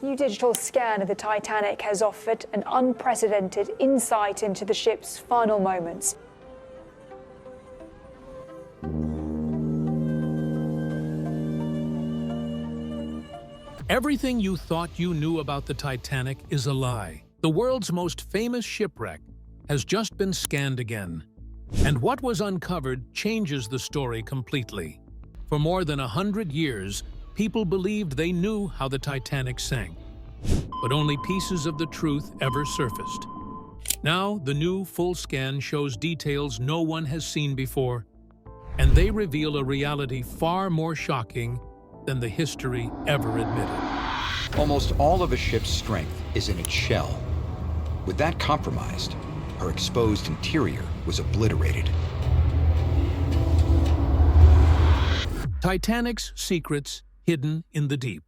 New digital scan of the Titanic has offered an unprecedented insight into the ship's final moments. Everything you thought you knew about the Titanic is a lie. The world's most famous shipwreck has just been scanned again. And what was uncovered changes the story completely. For more than 100 years, people believed they knew how the Titanic sank, but only pieces of the truth ever surfaced. Now, the new full scan shows details no one has seen before, and they reveal a reality far more shocking than the history ever admitted. Almost all of a ship's strength is in its shell. With that compromised, her exposed interior was obliterated. Titanic's secrets hidden in the deep.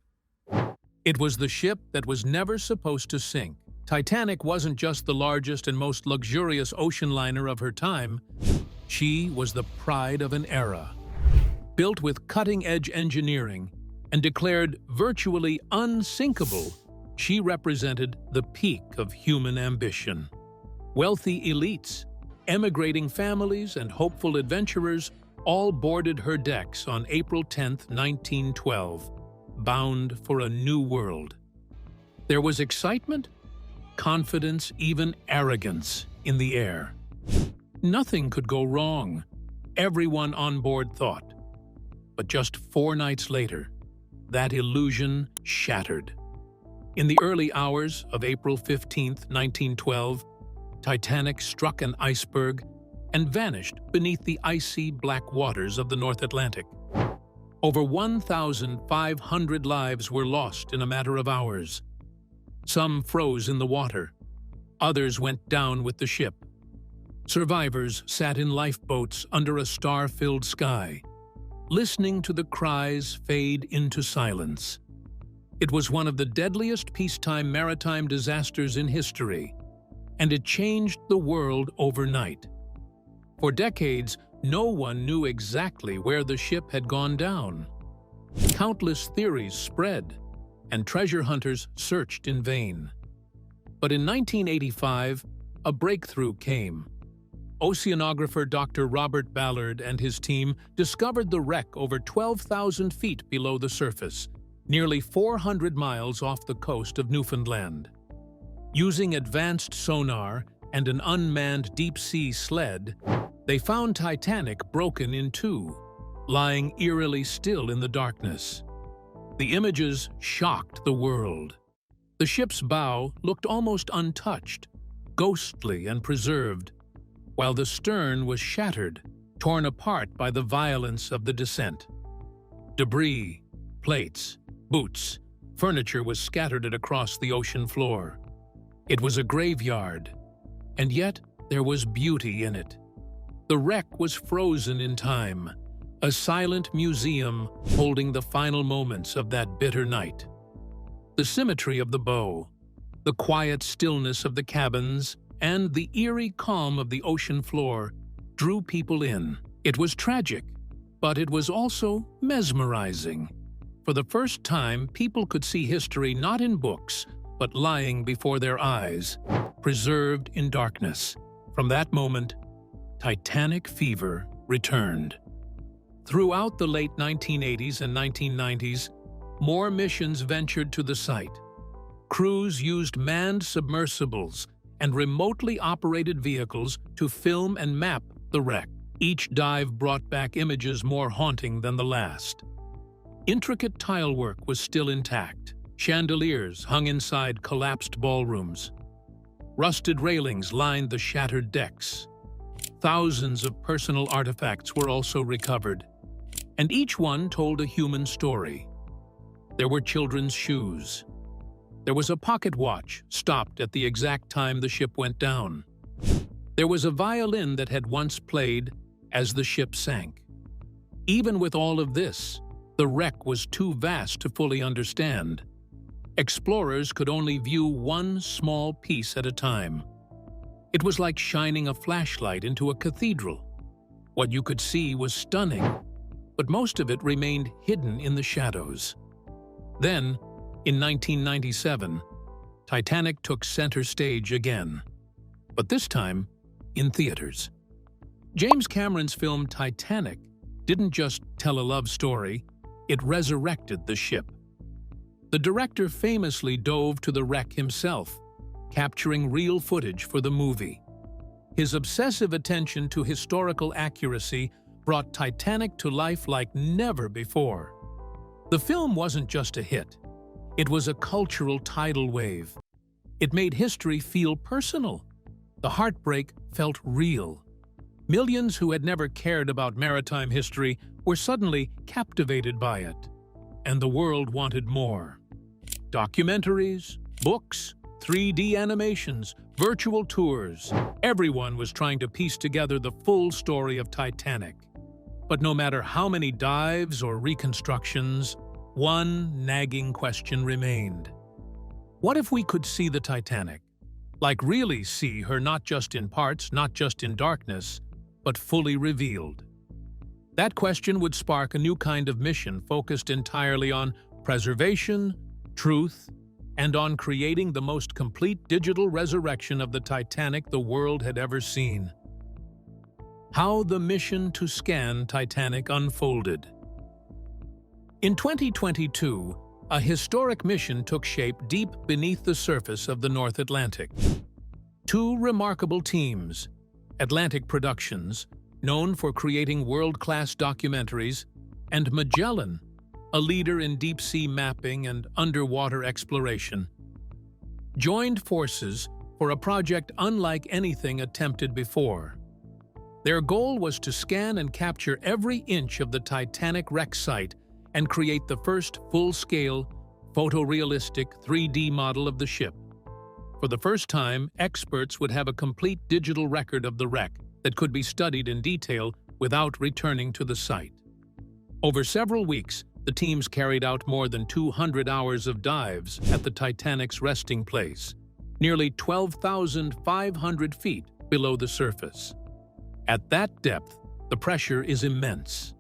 It was the ship that was never supposed to sink. Titanic wasn't just the largest and most luxurious ocean liner of her time. She was the pride of an era. Built with cutting-edge engineering and declared virtually unsinkable, she represented the peak of human ambition. Wealthy elites, emigrating families, and hopeful adventurers all boarded her decks on April 10, 1912, bound for a new world. There was excitement, confidence, even arrogance in the air. Nothing could go wrong, everyone on board thought. But just 4 nights later, that illusion shattered. In the early hours of April 15, 1912, Titanic struck an iceberg and vanished beneath the icy black waters of the North Atlantic. Over 1,500 lives were lost in a matter of hours. Some froze in the water. Others went down with the ship. Survivors sat in lifeboats under a star-filled sky, listening to the cries fade into silence. It was one of the deadliest peacetime maritime disasters in history, and it changed the world overnight. For decades, no one knew exactly where the ship had gone down. Countless theories spread, and treasure hunters searched in vain. But in 1985, a breakthrough came. Oceanographer Dr. Robert Ballard and his team discovered the wreck over 12,000 feet below the surface, nearly 400 miles off the coast of Newfoundland. Using advanced sonar and an unmanned deep-sea sled, they found Titanic broken in two, lying eerily still in the darkness. The images shocked the world. The ship's bow looked almost untouched, ghostly and preserved, while the stern was shattered, torn apart by the violence of the descent. Debris, plates, boots, furniture was scattered across the ocean floor. It was a graveyard, and yet there was beauty in it. The wreck was frozen in time, a silent museum holding the final moments of that bitter night. The symmetry of the bow, the quiet stillness of the cabins, and the eerie calm of the ocean floor drew people in. It was tragic, but it was also mesmerizing. For the first time, people could see history not in books, but lying before their eyes, preserved in darkness. From that moment, Titanic fever returned. Throughout the late 1980s and 1990s, more missions ventured to the site. Crews used manned submersibles and remotely operated vehicles to film and map the wreck. Each dive brought back images more haunting than the last. Intricate tilework was still intact. Chandeliers hung inside collapsed ballrooms. Rusted railings lined the shattered decks. Thousands of personal artifacts were also recovered, and each one told a human story. There were children's shoes. There was a pocket watch stopped at the exact time the ship went down. There was a violin that had once played as the ship sank. Even with all of this, the wreck was too vast to fully understand. Explorers could only view one small piece at a time. It was like shining a flashlight into a cathedral. What you could see was stunning, but most of it remained hidden in the shadows. Then, In 1997, Titanic took center stage again, but this time in theaters. James Cameron's film Titanic didn't just tell a love story, it resurrected the ship. The director famously dove to the wreck himself, capturing real footage for the movie. His obsessive attention to historical accuracy brought Titanic to life like never before. The film wasn't just a hit. It was a cultural tidal wave. It made history feel personal. The heartbreak felt real. Millions who had never cared about maritime history were suddenly captivated by it. And the world wanted more. Documentaries, books, 3D animations, virtual tours. Everyone was trying to piece together the full story of Titanic. But no matter how many dives or reconstructions, one nagging question remained. What if we could see the Titanic? Like really see her not just in parts, not just in darkness, but fully revealed. That question would spark a new kind of mission focused entirely on preservation, truth, and on creating the most complete digital resurrection of the Titanic the world had ever seen. How the mission to scan Titanic unfolded. In 2022, a historic mission took shape deep beneath the surface of the North Atlantic. Two remarkable teams, Atlantic Productions, known for creating world-class documentaries, and Magellan, a leader in deep-sea mapping and underwater exploration, joined forces for a project unlike anything attempted before. Their goal was to scan and capture every inch of the Titanic wreck site and create the first full-scale, photorealistic 3D model of the ship. For the first time, experts would have a complete digital record of the wreck that could be studied in detail without returning to the site. Over several weeks, the teams carried out more than 200 hours of dives at the Titanic's resting place, nearly 12,500 feet below the surface. At that depth, the pressure is immense.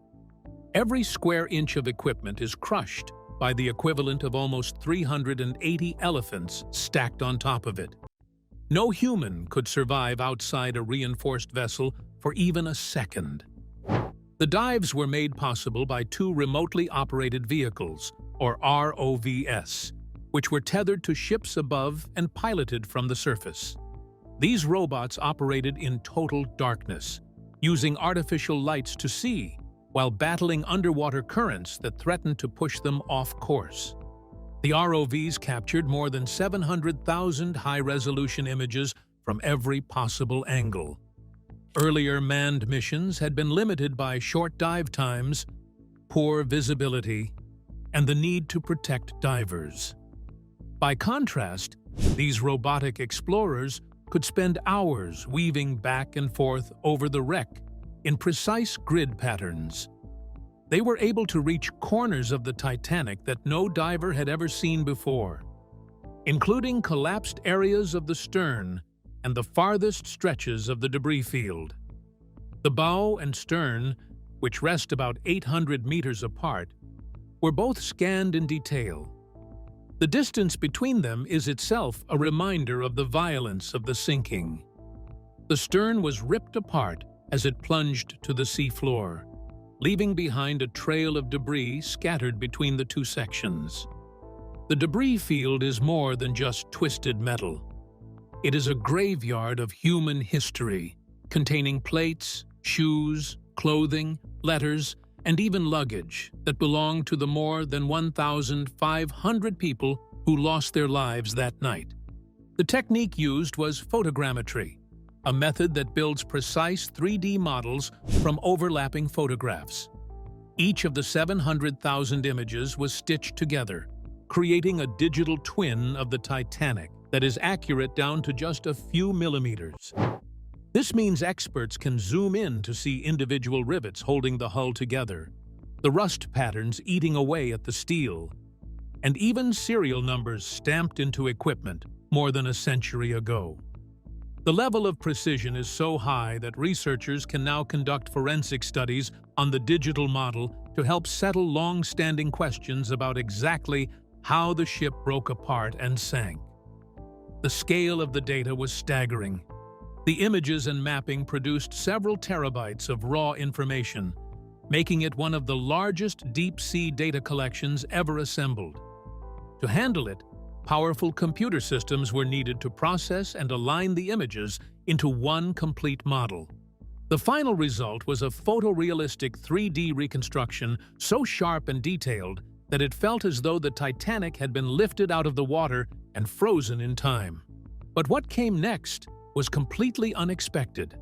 Every square inch of equipment is crushed by the equivalent of almost 380 elephants stacked on top of it. No human could survive outside a reinforced vessel for even a second. The dives were made possible by two remotely operated vehicles, or ROVs, which were tethered to ships above and piloted from the surface. These robots operated in total darkness, using artificial lights to see, while battling underwater currents that threatened to push them off course. The ROVs captured more than 700,000 high-resolution images from every possible angle. Earlier manned missions had been limited by short dive times, poor visibility, and the need to protect divers. By contrast, these robotic explorers could spend hours weaving back and forth over the wreck in precise grid patterns. They were able to reach corners of the Titanic that no diver had ever seen before, including collapsed areas of the stern and the farthest stretches of the debris field. The bow and stern, which rest about 800 meters apart, were both scanned in detail. The distance between them is itself a reminder of the violence of the sinking. The stern was ripped apart as it plunged to the seafloor, leaving behind a trail of debris scattered between the two sections. The debris field is more than just twisted metal. It is a graveyard of human history, containing plates, shoes, clothing, letters, and even luggage that belonged to the more than 1,500 people who lost their lives that night. The technique used was photogrammetry, a method that builds precise 3D models from overlapping photographs. Each of the 700,000 images was stitched together, creating a digital twin of the Titanic that is accurate down to just a few millimeters. This means experts can zoom in to see individual rivets holding the hull together, the rust patterns eating away at the steel, and even serial numbers stamped into equipment more than a century ago. The level of precision is so high that researchers can now conduct forensic studies on the digital model to help settle long-standing questions about exactly how the ship broke apart and sank. The scale of the data was staggering. The images and mapping produced several terabytes of raw information, making it one of the largest deep-sea data collections ever assembled. To handle it, powerful computer systems were needed to process and align the images into one complete model. The final result was a photorealistic 3D reconstruction so sharp and detailed that it felt as though the Titanic had been lifted out of the water and frozen in time. But what came next was completely unexpected.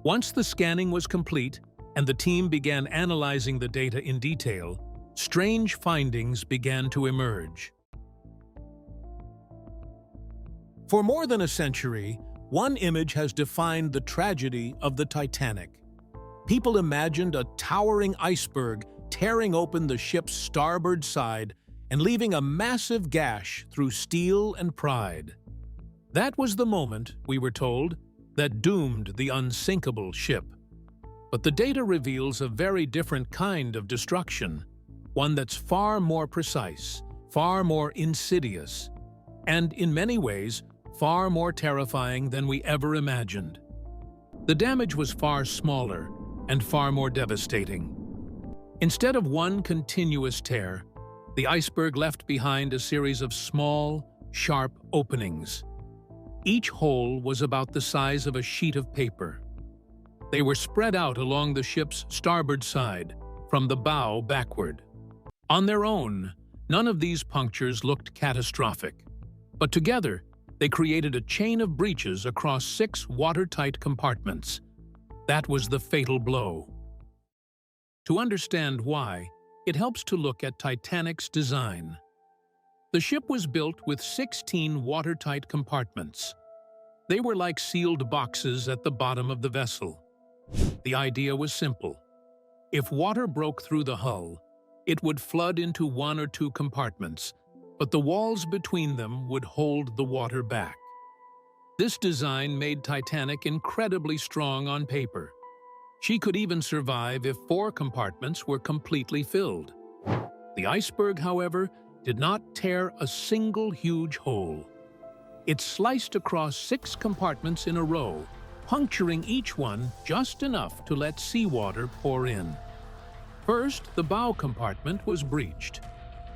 Once the scanning was complete and the team began analyzing the data in detail, strange findings began to emerge. For more than a century, one image has defined the tragedy of the Titanic. People imagined a towering iceberg tearing open the ship's starboard side and leaving a massive gash through steel and pride. That was the moment, we were told, that doomed the unsinkable ship. But the data reveals a very different kind of destruction, one that's far more precise, far more insidious, and in many ways, far more terrifying than we ever imagined. The damage was far smaller and far more devastating. Instead of one continuous tear, the iceberg left behind a series of small, sharp openings. Each hole was about the size of a sheet of paper. They were spread out along the ship's starboard side, from the bow backward. On their own, none of these punctures looked catastrophic, but together, they created a chain of breaches across 6 watertight compartments. That was the fatal blow. To understand why, it helps to look at Titanic's design. The ship was built with 16 watertight compartments. They were like sealed boxes at the bottom of the vessel. The idea was simple. If water broke through the hull, it would flood into 1 or 2 compartments, but the walls between them would hold the water back. This design made Titanic incredibly strong on paper. She could even survive if 4 compartments were completely filled. The iceberg, however, did not tear a single huge hole. It sliced across 6 compartments in a row, puncturing each one just enough to let seawater pour in. First, the bow compartment was breached.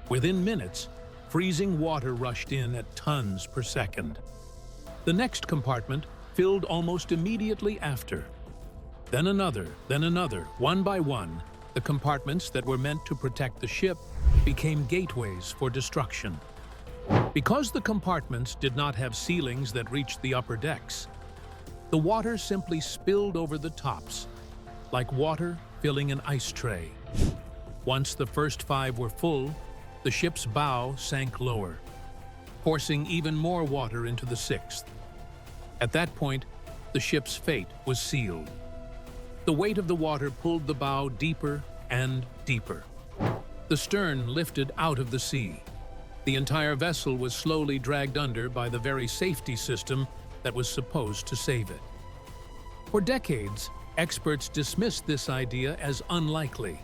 Within minutes, freezing water rushed in at tons per second. The next compartment filled almost immediately after. Then another, one by one, the compartments that were meant to protect the ship became gateways for destruction. Because the compartments did not have ceilings that reached the upper decks, the water simply spilled over the tops, like water filling an ice tray. Once the first 5 were full, the ship's bow sank lower, forcing even more water into the 6th. At that point, the ship's fate was sealed. The weight of the water pulled the bow deeper and deeper. The stern lifted out of the sea. The entire vessel was slowly dragged under by the very safety system that was supposed to save it. For decades, experts dismissed this idea as unlikely.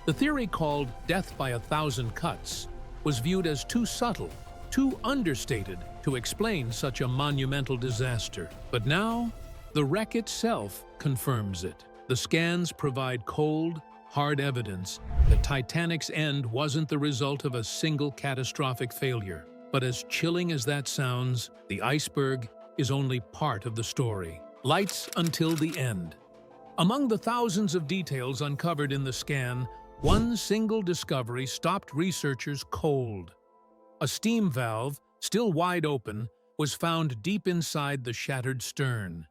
The theory called death by 1,000 cuts was viewed as too subtle, too understated to explain such a monumental disaster. But now, the wreck itself confirms it. The scans provide cold, hard evidence that Titanic's end wasn't the result of a single catastrophic failure. But as chilling as that sounds, the iceberg is only part of the story. Lights until the end. Among the thousands of details uncovered in the scan, one single discovery stopped researchers cold. A steam valve, still wide open, was found deep inside the shattered stern.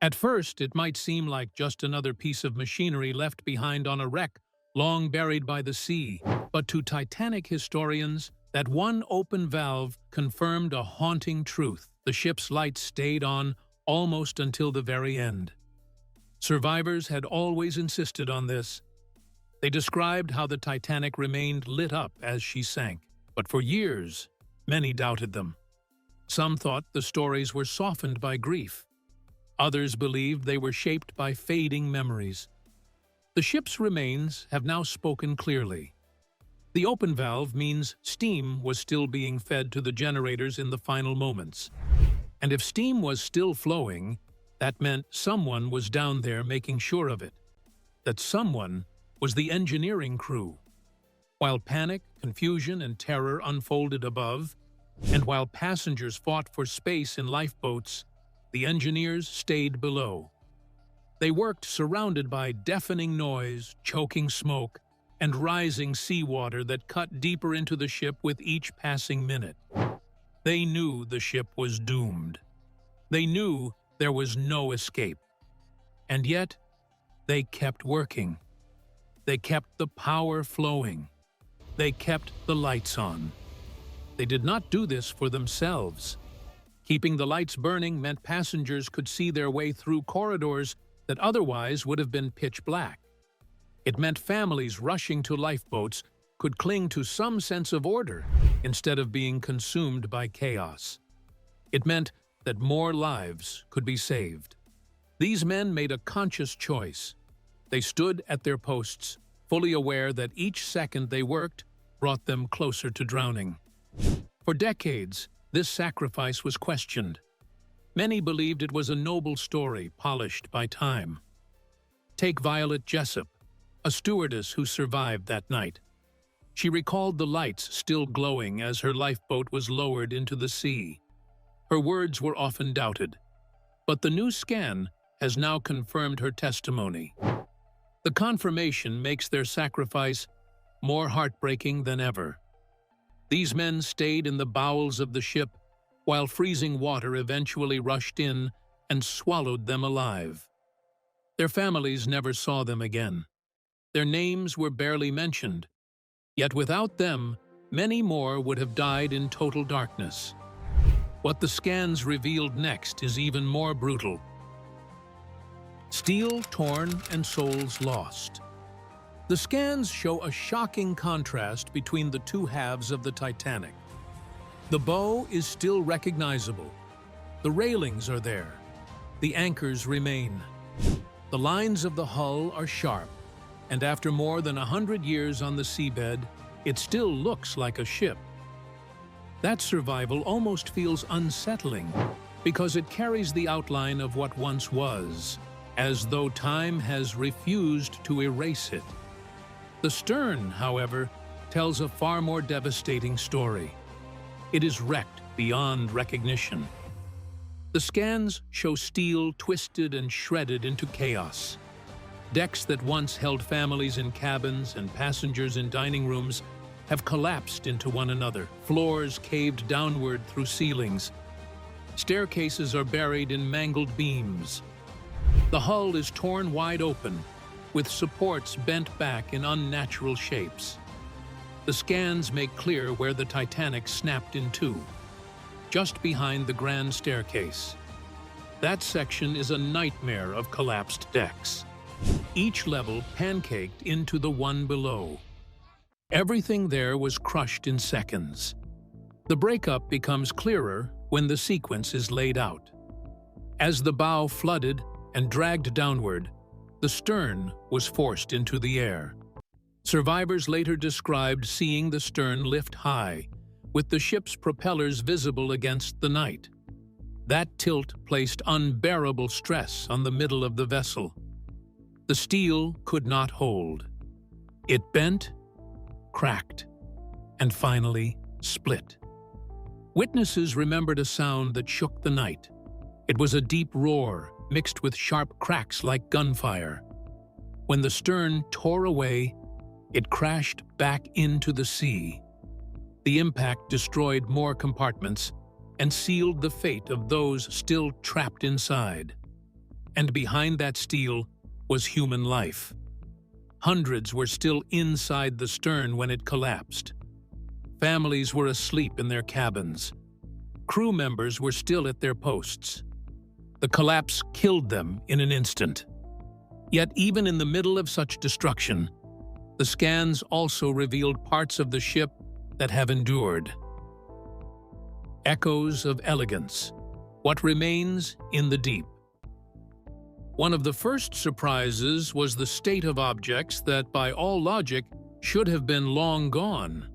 At first, it might seem like just another piece of machinery left behind on a wreck, long buried by the sea. But to Titanic historians, that one open valve confirmed a haunting truth. The ship's lights stayed on almost until the very end. Survivors had always insisted on this. They described how the Titanic remained lit up as she sank. But for years, many doubted them. Some thought the stories were softened by grief. Others believed they were shaped by fading memories. The ship's remains have now spoken clearly. The open valve means steam was still being fed to the generators in the final moments. And if steam was still flowing, that meant someone was down there making sure of it. That someone was the engineering crew. While panic, confusion, and terror unfolded above, and while passengers fought for space in lifeboats, the engineers stayed below. They worked surrounded by deafening noise, choking smoke, and rising seawater that cut deeper into the ship with each passing minute. They knew the ship was doomed. They knew there was no escape. And yet, they kept working. They kept the power flowing. They kept the lights on. They did not do this for themselves. Keeping the lights burning meant passengers could see their way through corridors that otherwise would have been pitch black. It meant families rushing to lifeboats could cling to some sense of order instead of being consumed by chaos. It meant that more lives could be saved. These men made a conscious choice. They stood at their posts, fully aware that each second they worked brought them closer to drowning. For decades, this sacrifice was questioned. Many believed it was a noble story polished by time. Take Violet Jessup, a stewardess who survived that night. She recalled the lights still glowing as her lifeboat was lowered into the sea. Her words were often doubted, but the new scan has now confirmed her testimony. The confirmation makes their sacrifice more heartbreaking than ever. These men stayed in the bowels of the ship while freezing water eventually rushed in and swallowed them alive. Their families never saw them again. Their names were barely mentioned, yet without them, many more would have died in total darkness. What the scans revealed next is even more brutal. Steel torn and souls lost. The scans show a shocking contrast between the two halves of the Titanic. The bow is still recognizable. The railings are there. The anchors remain. The lines of the hull are sharp, and after more than 100 years on the seabed, it still looks like a ship. That survival almost feels unsettling because it carries the outline of what once was, as though time has refused to erase it. The stern, however, tells a far more devastating story. It is wrecked beyond recognition. The scans show steel twisted and shredded into chaos. Decks that once held families in cabins and passengers in dining rooms have collapsed into one another. Floors caved downward through ceilings. Staircases are buried in mangled beams. The hull is torn wide open, with supports bent back in unnatural shapes. The scans make clear where the Titanic snapped in two, just behind the grand staircase. That section is a nightmare of collapsed decks, each level pancaked into the one below. Everything there was crushed in seconds. The breakup becomes clearer when the sequence is laid out. As the bow flooded and dragged downward, the stern was forced into the air. Survivors later described seeing the stern lift high, with the ship's propellers visible against the night. That tilt placed unbearable stress on the middle of the vessel. The steel could not hold. It bent, cracked, and finally split. Witnesses remembered a sound that shook the night. It was a deep roar, mixed with sharp cracks like gunfire. When the stern tore away, it crashed back into the sea. The impact destroyed more compartments and sealed the fate of those still trapped inside. And behind that steel was human life. Hundreds were still inside the stern when it collapsed. Families were asleep in their cabins. Crew members were still at their posts. The collapse killed them in an instant. Yet even in the middle of such destruction, the scans also revealed parts of the ship that have endured. Echoes of elegance, what remains in the deep. One of the first surprises was the state of objects that, by all logic, should have been long gone.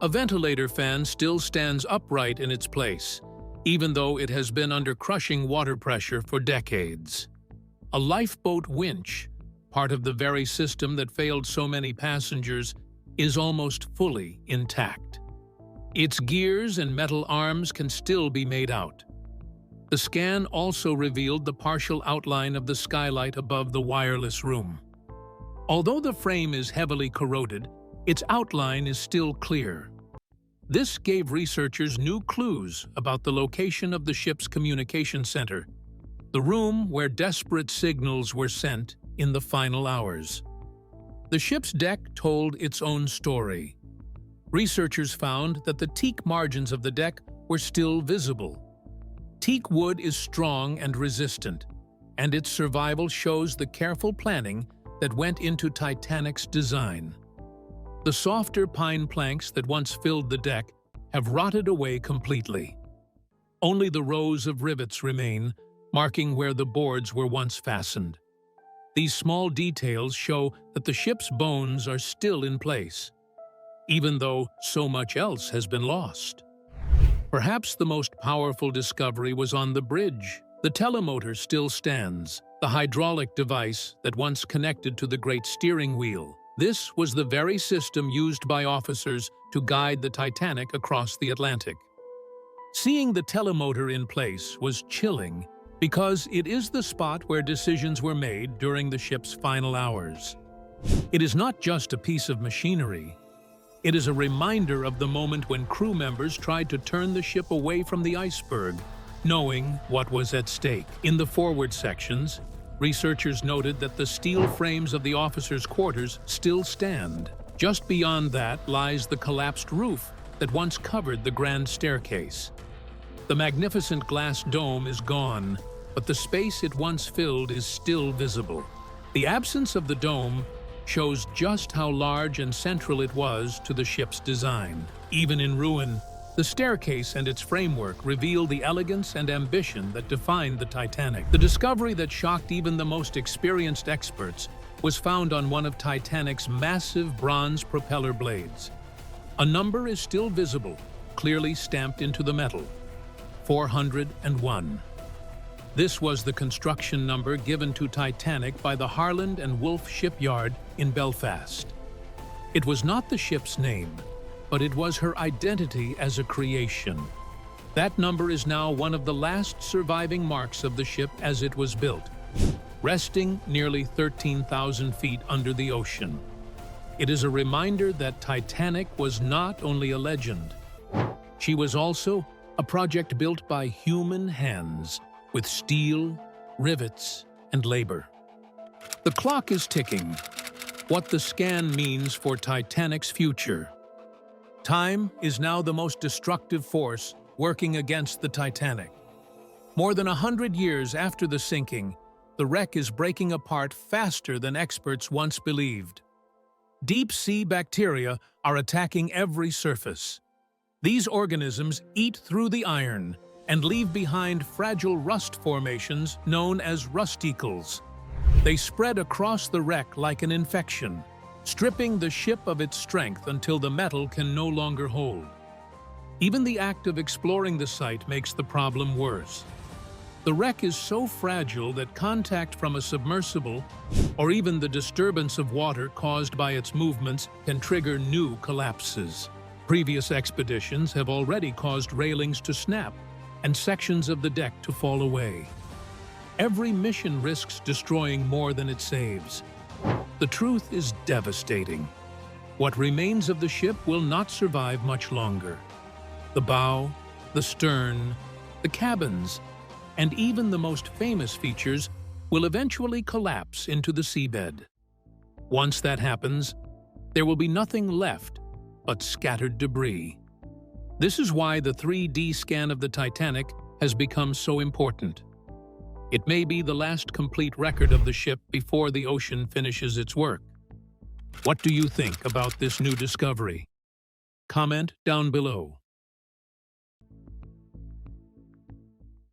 A ventilator fan still stands upright in its place, even though it has been under crushing water pressure for decades. A lifeboat winch, part of the very system that failed so many passengers, is almost fully intact. Its gears and metal arms can still be made out. The scan also revealed the partial outline of the skylight above the wireless room. Although the frame is heavily corroded, its outline is still clear. This gave researchers new clues about the location of the ship's communication center, the room where desperate signals were sent in the final hours. The ship's deck told its own story. Researchers found that the teak margins of the deck were still visible. Teak wood is strong and resistant, and its survival shows the careful planning that went into Titanic's design. The softer pine planks that once filled the deck have rotted away completely. Only the rows of rivets remain, marking where the boards were once fastened. These small details show that the ship's bones are still in place, even though so much else has been lost. Perhaps the most powerful discovery was on the bridge. The telemotor still stands, the hydraulic device that once connected to the great steering wheel. This was the very system used by officers to guide the Titanic across the Atlantic. Seeing the telemotor in place was chilling because it is the spot where decisions were made during the ship's final hours. It is not just a piece of machinery. It is a reminder of the moment when crew members tried to turn the ship away from the iceberg, knowing what was at stake. In the forward sections, researchers noted that the steel frames of the officers' quarters still stand. Just beyond that lies the collapsed roof that once covered the grand staircase. The magnificent glass dome is gone, but the space it once filled is still visible. The absence of the dome shows just how large and central it was to the ship's design. Even in ruin, the staircase and its framework reveal the elegance and ambition that defined the Titanic. The discovery that shocked even the most experienced experts was found on one of Titanic's massive bronze propeller blades. A number is still visible, clearly stamped into the metal: 401. This was the construction number given to Titanic by the Harland and Wolff shipyard in Belfast. It was not the ship's name, but it was her identity as a creation. That number is now one of the last surviving marks of the ship as it was built, resting nearly 13,000 feet under the ocean. It is a reminder that Titanic was not only a legend. She was also a project built by human hands, with steel, rivets, and labor. The clock is ticking. What the scan means for Titanic's future. Time is now the most destructive force working against the Titanic. More than 100 years after the sinking, the wreck is breaking apart faster than experts once believed. Deep-sea bacteria are attacking every surface. These organisms eat through the iron and leave behind fragile rust formations known as rusticles. They spread across the wreck like an infection, stripping the ship of its strength until the metal can no longer hold. Even the act of exploring the site makes the problem worse. The wreck is so fragile that contact from a submersible, or even the disturbance of water caused by its movements, can trigger new collapses. Previous expeditions have already caused railings to snap and sections of the deck to fall away. Every mission risks destroying more than it saves. The truth is devastating. What remains of the ship will not survive much longer. The bow, the stern, the cabins, and even the most famous features will eventually collapse into the seabed. Once that happens, there will be nothing left but scattered debris. This is why the 3D scan of the Titanic has become so important. It may be the last complete record of the ship before the ocean finishes its work. What do you think about this new discovery? Comment down below.